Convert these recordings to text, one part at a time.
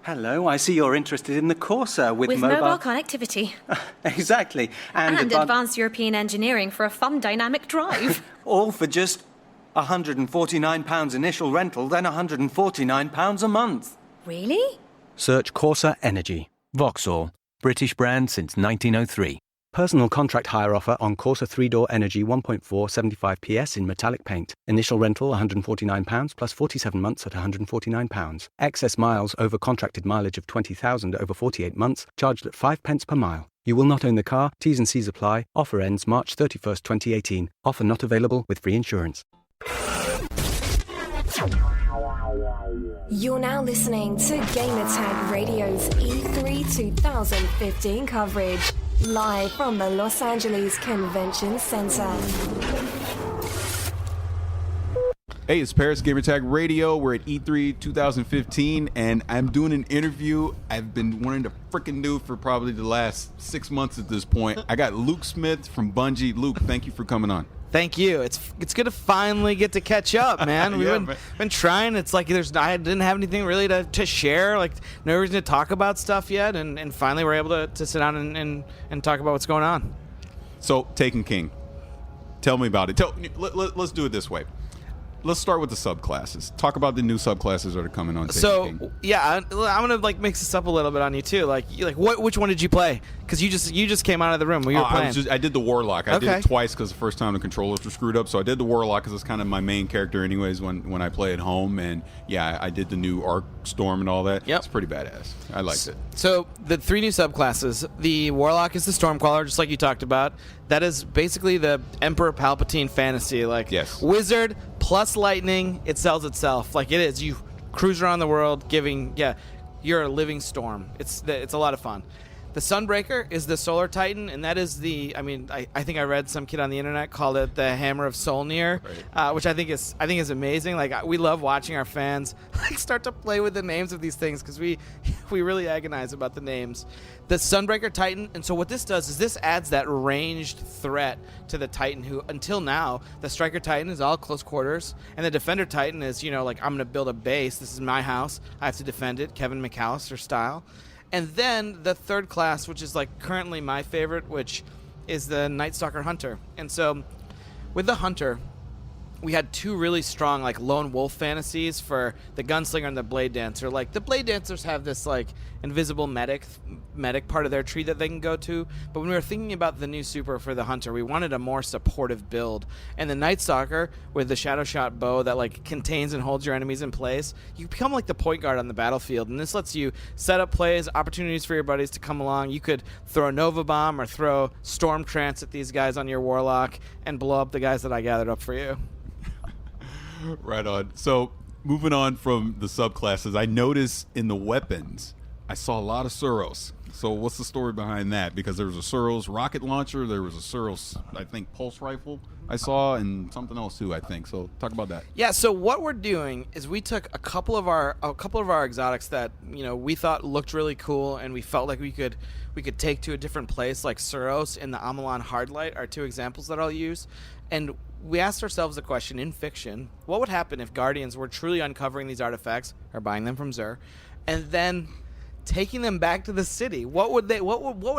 Hello, I see you're interested in the Corsa with mobile connectivity. Exactly. And advanced European engineering for a fun dynamic drive. All for just £149 initial rental, then £149 a month. Really? Search Corsa Energy. Vauxhall. British brand since 1903. Personal contract hire offer on Corsa 3-door Energy 1.4 75 PS in metallic paint. Initial rental £149 plus 47 months at £149. Excess miles over contracted mileage of 20,000 over 48 months, charged at 5 pence per mile. You will not own the car. T's and C's apply. Offer ends March 31st, 2018. Offer not available with free insurance. You're now listening to Gamertag Radio's E3 2015 coverage, live from the Los Angeles Convention Center. Hey, it's Paris Gamertag Radio. We're at E3 2015, and I'm doing an interview I've been wanting to freaking do for probably the last 6 months at this point. I got Luke Smith from Bungie. Luke, thank you for coming on. Thank you. It's good to finally get to catch up, man. We've been trying. It's like I didn't have anything really to share, like no reason to talk about stuff yet, and finally we're able to sit down and talk about what's going on. So, Taken King, tell me about it. Let's do it this way. Let's start with the subclasses. Talk about the new subclasses that are coming on. So yeah, I'm gonna mix this up a little bit on you too. Which one did you play? Because you just came out of the room. We were playing. I did the Warlock. I did it twice because the first time the controllers were screwed up. So I did the Warlock because it's kind of my main character, anyways. When I play at home, and yeah, I did the new Arc Storm and all that. Yep. It's pretty badass. I liked it. So the 3 new subclasses. The Warlock is the Stormcaller, just like you talked about. That is basically the Emperor Palpatine fantasy. Yes. Wizard plus lightning. It sells itself. Like it is. You cruise around the world, you're a living storm. It's a lot of fun. The Sunbreaker is the Solar Titan, and that is I think I read some kid on the internet called it the Hammer of Solnir, which I think is amazing. Like we love watching our fans start to play with the names of these things because we really agonize about the names. The Sunbreaker Titan, and so what this does is this adds that ranged threat to the Titan, who until now the Striker Titan is all close quarters, and the Defender Titan is I'm going to build a base. This is my house. I have to defend it, Kevin McAllister style. And then the third class, which is currently my favorite, which is the Night Stalker Hunter. And so with the Hunter, we had 2 really strong lone wolf fantasies for the Gunslinger and the Blade Dancer. The Blade Dancers have this invisible medic part of their tree that they can go to, but when we were thinking about the new super for the Hunter, we wanted a more supportive build. And the Night Stalker with the Shadow Shot bow that contains and holds your enemies in place, you become the point guard on the battlefield, and this lets you set up plays, opportunities for your buddies to come along. You could throw a Nova Bomb or throw Storm Trance at these guys on your Warlock and blow up the guys that I gathered up for you. Right on. So, moving on from the subclasses, I noticed in the weapons, I saw a lot of Suros. So, what's the story behind that? Because there was a Suros rocket launcher, there was a Suros, I think, pulse rifle I saw, and something else too, I think. So, talk about that. Yeah. So, what we're doing is we took a couple of our exotics that we thought looked really cool, and we felt like we could take to a different place, like Suros and the Amalon Hardlight are 2 examples that I'll use, and we asked ourselves the question in fiction: what would happen if Guardians were truly uncovering these artifacts or buying them from Xur, and then taking them back to the city? What would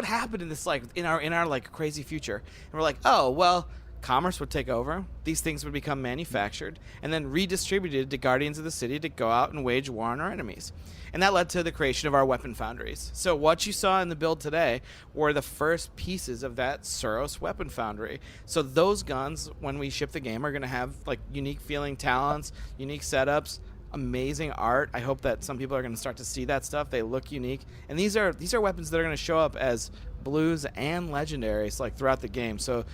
happen in this in our crazy future? And we're like, oh well, commerce would take over. These things would become manufactured and then redistributed to Guardians of the City to go out and wage war on our enemies. And that led to the creation of our weapon foundries. So what you saw in the build today were the first pieces of that Suros weapon foundry. So those guns, when we ship the game, are going to have unique feeling talents, unique setups, amazing art. I hope that some people are going to start to see that stuff. They look unique. And these are weapons that are going to show up as blues and legendaries throughout the game. So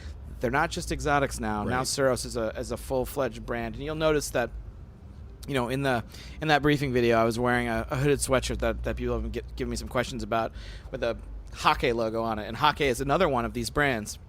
they're not just exotics now. Right. Now Suros is a full-fledged brand. And you'll notice that in that briefing video, I was wearing a hooded sweatshirt that people have given me some questions about with a Hake logo on it. And Hake is another one of these brands.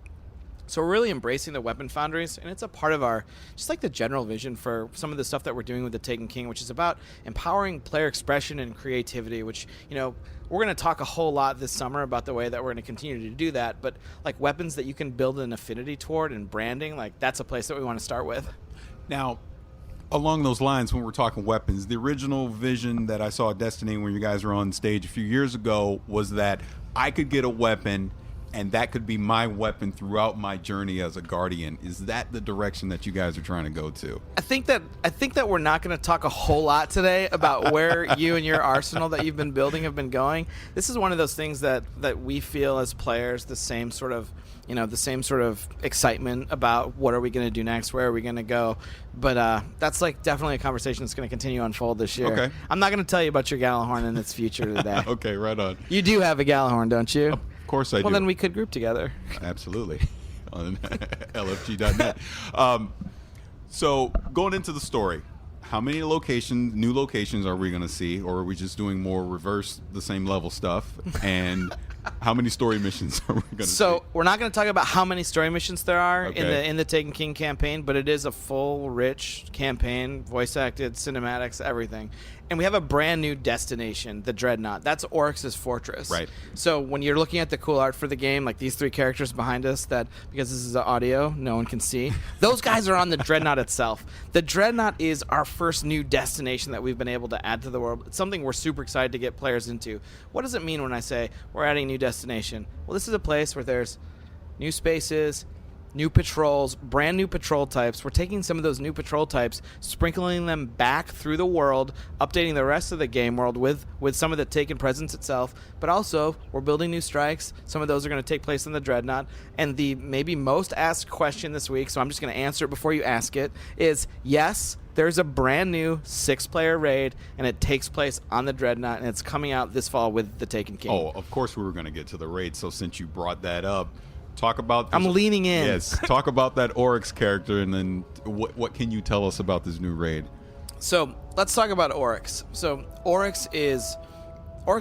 So we're really embracing the weapon foundries, and it's a part of our, just the general vision for some of the stuff that we're doing with the Taken King, which is about empowering player expression and creativity, which, we're going to talk a whole lot this summer about the way that we're going to continue to do that, but weapons that you can build an affinity toward and branding, that's a place that we want to start with. Now, Along those lines, when we're talking weapons, the original vision that I saw at Destiny when you guys were on stage a few years ago was that I could get a weapon and that could be my weapon throughout my journey as a Guardian. Is that the direction that you guys are trying to go to? I think that we're not going to talk a whole lot today about where you and your arsenal that you've been building have been going. This is one of those things that we feel as players the same sort of excitement about what are we going to do next, where are we going to go. But that's like definitely a conversation that's going to continue to unfold this year. Okay. I'm not going to tell you about your Gallahorn and its future today. Okay, right on. You do have a Gallahorn, don't you? Of course I do. Well, then we could group together. Absolutely. On LFG.net. So going into the story, how many new locations are we going to see, or are we just doing more reverse the same level stuff? And how many story missions are we going to see? So we're not going to talk about how many story missions there are Okay. in the Taken King campaign, but it is a full, rich campaign, voice acted, cinematics, everything. And we have a brand new destination, the Dreadnought. That's Oryx's fortress. Right. So when you're looking at the cool art for the game, like these three characters behind us, that because this is audio, no one can see. Those guys are on the Dreadnought itself. The Dreadnought is our first new destination that we've been able to add to the world. It's something we're super excited to get players into. What does it mean when I say we're adding a new destination? Well, this is a place where there's new spaces, new patrols, brand new patrol types. We're taking some of those new patrol types, sprinkling them back through the world, updating the rest of the game world with some of the Taken presence itself. But also, we're building new strikes. Some of those are going to take place in the Dreadnought. And the maybe most asked question this week, so I'm just going to answer it before you ask it, is yes, there's a brand new 6-player raid, and it takes place on the Dreadnought, and it's coming out this fall with the Taken King. Oh, of course we were going to get to the raid. So since you brought that up, talk about this. I'm leaning in. Yes, talk about that Oryx character, and then what can you tell us about this new raid? So let's talk about Oryx. So Oryx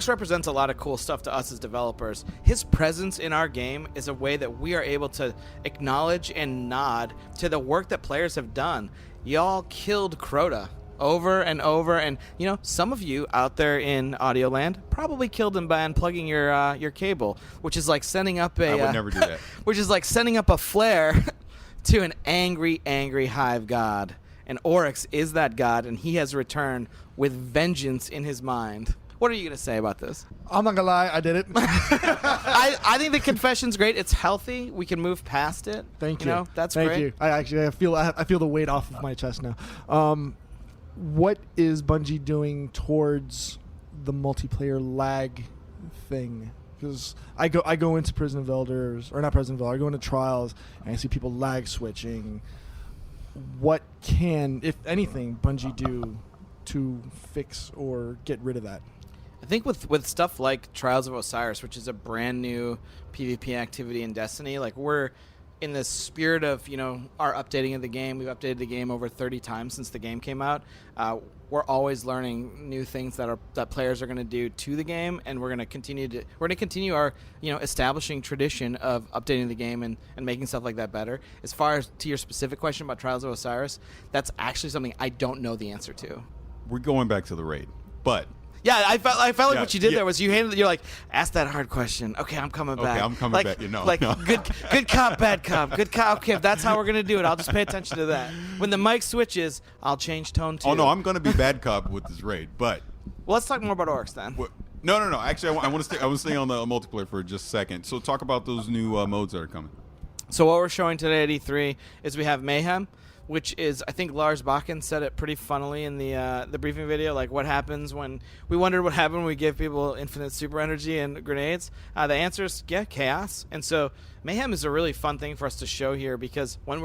represents a lot of cool stuff to us as developers. His presence in our game is a way that we are able to acknowledge and nod to the work that players have done. Y'all killed Crota over and over, and some of you out there in Audioland probably killed him by unplugging your cable, which is like sending up I would never do that. which is like sending up a flare to an angry hive god. And Oryx is that god, and he has returned with vengeance in his mind. What are you going to say about this? I'm not gonna lie, I did it. I think the confession's great. It's healthy. We can move past it. Thank you. That's Thank great. you. I feel the weight off of my chest now. What is Bungie doing towards the multiplayer lag thing? Because I go into Prison of Elders, or not Prison of Elders, I go into Trials, and I see people lag switching. What can, if anything, Bungie do to fix or get rid of that? I think with stuff like Trials of Osiris, which is a brand new PvP activity in Destiny, like we're in the spirit of our updating of the game. We've updated the game over 30 times since the game came out. We're always learning new things that players are going to do to the game, and we're going to continue our establishing tradition of updating the game and making stuff like that better. As far as to your specific question about Trials of Osiris, that's actually something I don't know the answer to. We're going back to the raid, but yeah, I felt like Yeah, what you did yeah. there was you're like, ask that hard question. Okay, I'm coming back. Okay, I'm coming like, back. No. Good cop, bad cop. Good cop. Okay, if that's how we're gonna do it, I'll just pay attention to that. When the mic switches, I'll change tone too. Oh no, I'm going to be bad cop with this raid, but Well, let's talk more about Oryx then. no. Actually, I want to stay on the multiplayer for just a second. So talk about those new modes that are coming. So what we're showing today at E3 is we have Mayhem, which is, I think Lars Bakken said it pretty funnily in the briefing video, like what happens when we wondered what happened when we give people infinite super energy and grenades. The answer is, chaos. And so Mayhem is a really fun thing for us to show here, because when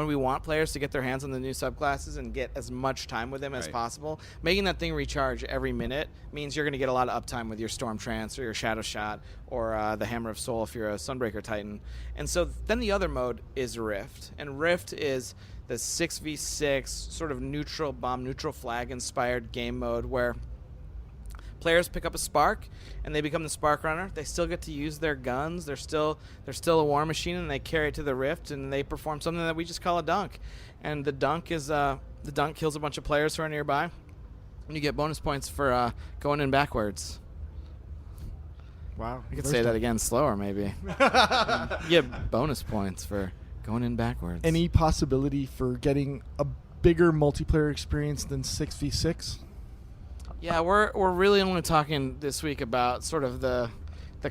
we want players to get their hands on the new subclasses and get as much time with them as possible, making that thing recharge every minute means you're going to get a lot of uptime with your Storm Trance or your Shadow Shot or the Hammer of Soul if you're a Sunbreaker Titan. And so then the other mode is Rift. And Rift is the 6v6 sort of neutral bomb, neutral flag inspired game mode where players pick up a spark and they become the spark runner. They still get to use their guns. They're still a war machine, and they carry it to the Rift and they perform something that we just call a dunk. And the dunk kills a bunch of players who are nearby, and you get bonus points for going in backwards. Wow. I could say that again slower, maybe. You get bonus points for going in backwards. Any possibility for getting a bigger multiplayer experience than 6v6? Yeah, we're really only talking this week about sort of the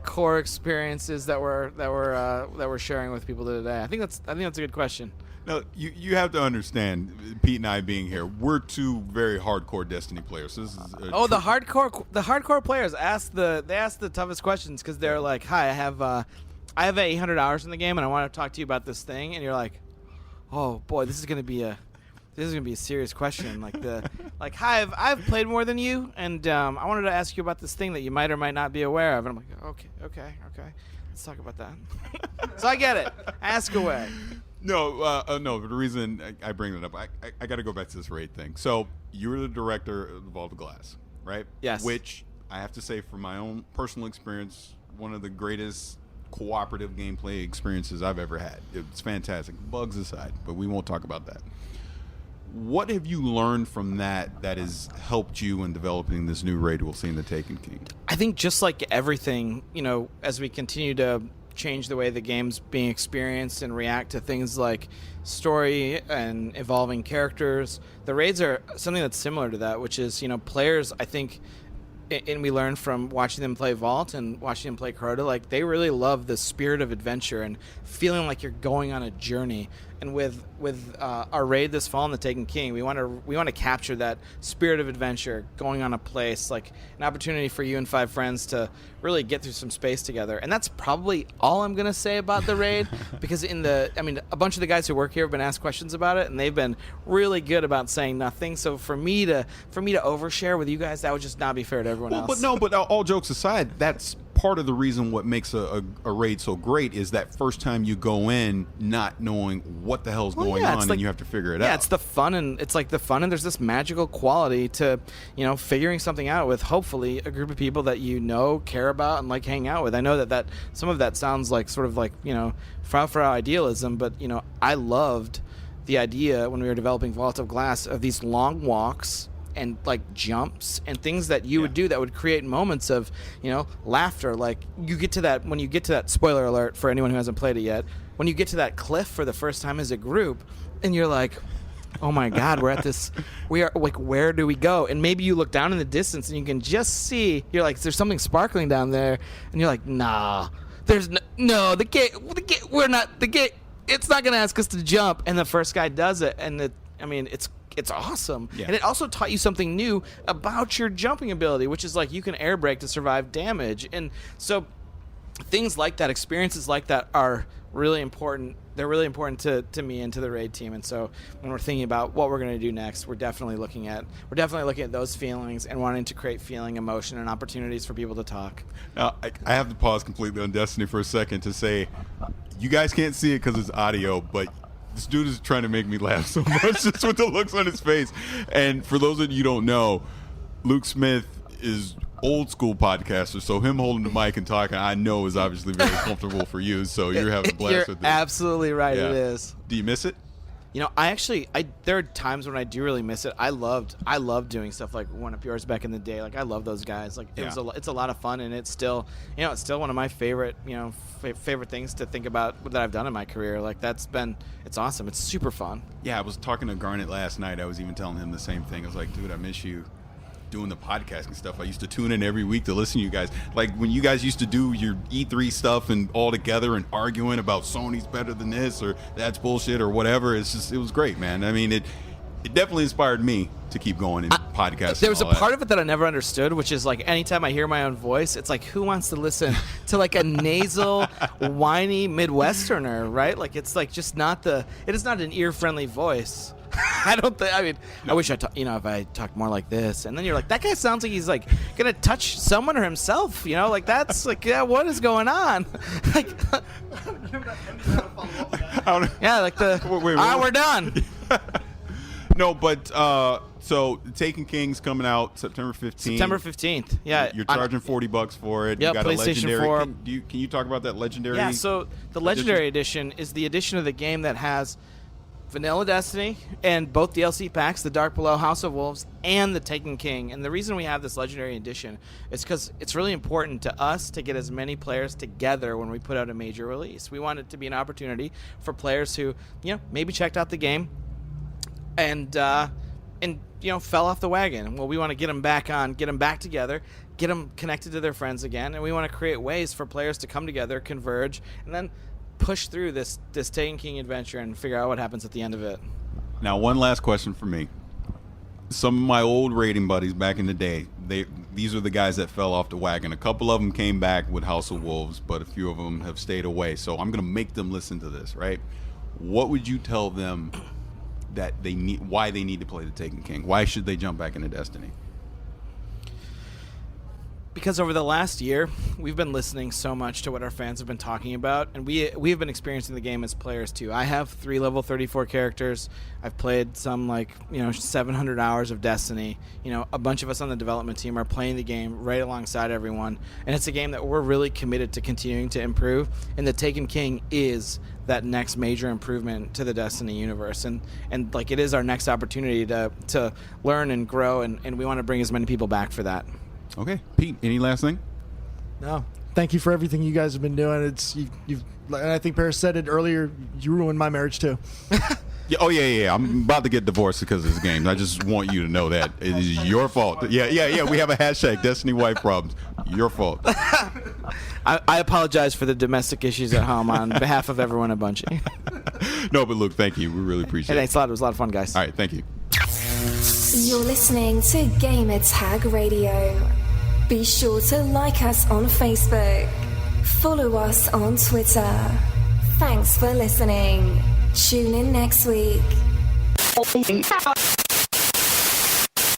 core experiences that we're sharing with people today. I think that's a good question. No, you have to understand, Pete and I being here, we're two very hardcore Destiny players. So this is The hardcore players ask the toughest questions because they're like, "Hi, I have 800 hours in the game, and I want to talk to you about this thing." And you're like, "Oh boy, this is gonna be a serious question." Hi, I've played more than you, and I wanted to ask you about this thing that you might or might not be aware of. And I'm like, okay, let's talk about that. So I get it. Ask away. No. The reason I bring that up, I got to go back to this raid thing. So you were the director of Vault of Glass, right? Yes. Which I have to say, from my own personal experience, one of the greatest cooperative gameplay experiences I've ever had. It's fantastic, bugs aside, but we won't talk about that. What have you learned from that has helped you in developing this new raid we'll see in the Taken King? I think just like everything, as we continue to change the way the game's being experienced and react to things like story and evolving characters, the raids are something that's similar to that, which is, players, I think, and we learned from watching them play Vault and watching them play Crota, like they really love the spirit of adventure and feeling like you're going on a journey. And with our raid this fall in the Taken King, we want to capture that spirit of adventure, going on a place, like an opportunity for you and 5 friends to really get through some space together. And that's probably all I'm gonna say about the raid, because a bunch of the guys who work here have been asked questions about it, and they've been really good about saying nothing. So for me to overshare with you guys, that would just not be fair to everyone else. But all jokes aside, that's part of the reason what makes a raid so great is that first time you go in not knowing what the hell's going on, and you have to figure it out. Yeah, it's the fun, and there's this magical quality to figuring something out with hopefully a group of people that care about and like hang out with. I know that some of that sounds like sort of like frou idealism, but I loved the idea when we were developing Vault of Glass of these long walks and like jumps and things that you would do that would create moments of laughter. Like when you get to that, spoiler alert for anyone who hasn't played it yet, when you get to that cliff for the first time as a group, and you're like, oh my god, we are like, where do we go? And maybe you look down in the distance and you can just see, you're like, there's something sparkling down there, and you're like, nah, there's no the gate, it's not gonna ask us to jump, and the first guy does it, and it's awesome. Yeah. And it also taught you something new about your jumping ability, which is like you can air brake to survive damage. And so things like that, experiences like that, are really important. They're really important to me and to the raid team. And so when we're thinking about what we're going to do next, we're definitely looking at those feelings and wanting to create feeling, emotion, and opportunities for people to talk. Now, I have to pause completely on Destiny for a second to say, you guys can't see it because it's audio, but this dude is trying to make me laugh so much just with the looks on his face. And for those of you who don't know, Luke Smith is old school podcaster, so him holding the mic and talking, I know, is obviously very comfortable for you. So you're having a blast with this. Absolutely right. Yeah. It is. Do you miss it? There are times when I do really miss it. I loved doing stuff like One Up Yours back in the day. Like I love those guys. Like it's a lot of fun, and it's still one of my favorite favorite things to think about that I've done in my career. Like it's awesome. It's super fun. Yeah, I was talking to Garnet last night. I was even telling him the same thing. I was like, dude, I miss you doing the podcasting stuff. I used to tune in every week to listen to you guys. Like when you guys used to do your E3 stuff and all together and arguing about Sony's better than this or that's bullshit or whatever. It was great, man. I mean, it definitely inspired me to keep going in podcasting. There was a part of it that I never understood, which is like anytime I hear my own voice, it's like, who wants to listen to like a nasal, whiny Midwesterner, right? Like it's like just it is not an ear-friendly voice. I wish if I talked more like this. And then you're like, that guy sounds like he's like gonna touch someone or himself, like that's like, yeah, what is going on? Like, we're done. No, but so Taken King's coming out September 15th. September 15th. Yeah. You're charging $40 for it. Yeah, you got PlayStation a legendary. 4. Can you talk about that legendary? Yeah, so the legendary edition is the edition of the game that has Vanilla Destiny and both DLC packs, the Dark Below, House of Wolves, and the Taken King. And the reason we have this legendary edition is because it's really important to us to get as many players together when we put out a major release. We want it to be an opportunity for players who, maybe checked out the game, and fell off the wagon. Well, we want to get them back on, get them back together, get them connected to their friends again, and we want to create ways for players to come together, converge, and then push through this Taken King adventure and figure out what happens at the end of it. Now, one last question for me. Some of my old raiding buddies back in the day, these are the guys that fell off the wagon. A couple of them came back with House of Wolves, but a few of them have stayed away. So I'm going to make them listen to this, right? What would you tell them that they need, why they need to play the Taken King? Why should they jump back into Destiny? Because over the last year, we've been listening so much to what our fans have been talking about, and we've been experiencing the game as players too. I have 3 level 34 characters. I've played some 700 hours of Destiny. A bunch of us on the development team are playing the game right alongside everyone, and it's a game that we're really committed to continuing to improve. And the Taken King is that next major improvement to the Destiny universe, and it is our next opportunity to learn and grow, and we want to bring as many people back for that. Okay, Pete, any last thing? No. Thank you for everything you guys have been doing. You've and I think Paris said it earlier, you ruined my marriage too. Yeah. I'm about to get divorced because of this game. I just want you to know that. It is your fault. Yeah. We have a hashtag, Destiny Wife Problems. Your fault. I apologize for the domestic issues at home on behalf of everyone at Bungie. No, but look, thank you. We really appreciate it. Thanks a lot. It was a lot of fun, guys. All right, thank you. You're listening to Gamertag Radio. Be sure to like us on Facebook. Follow us on Twitter. Thanks for listening. Tune in next week.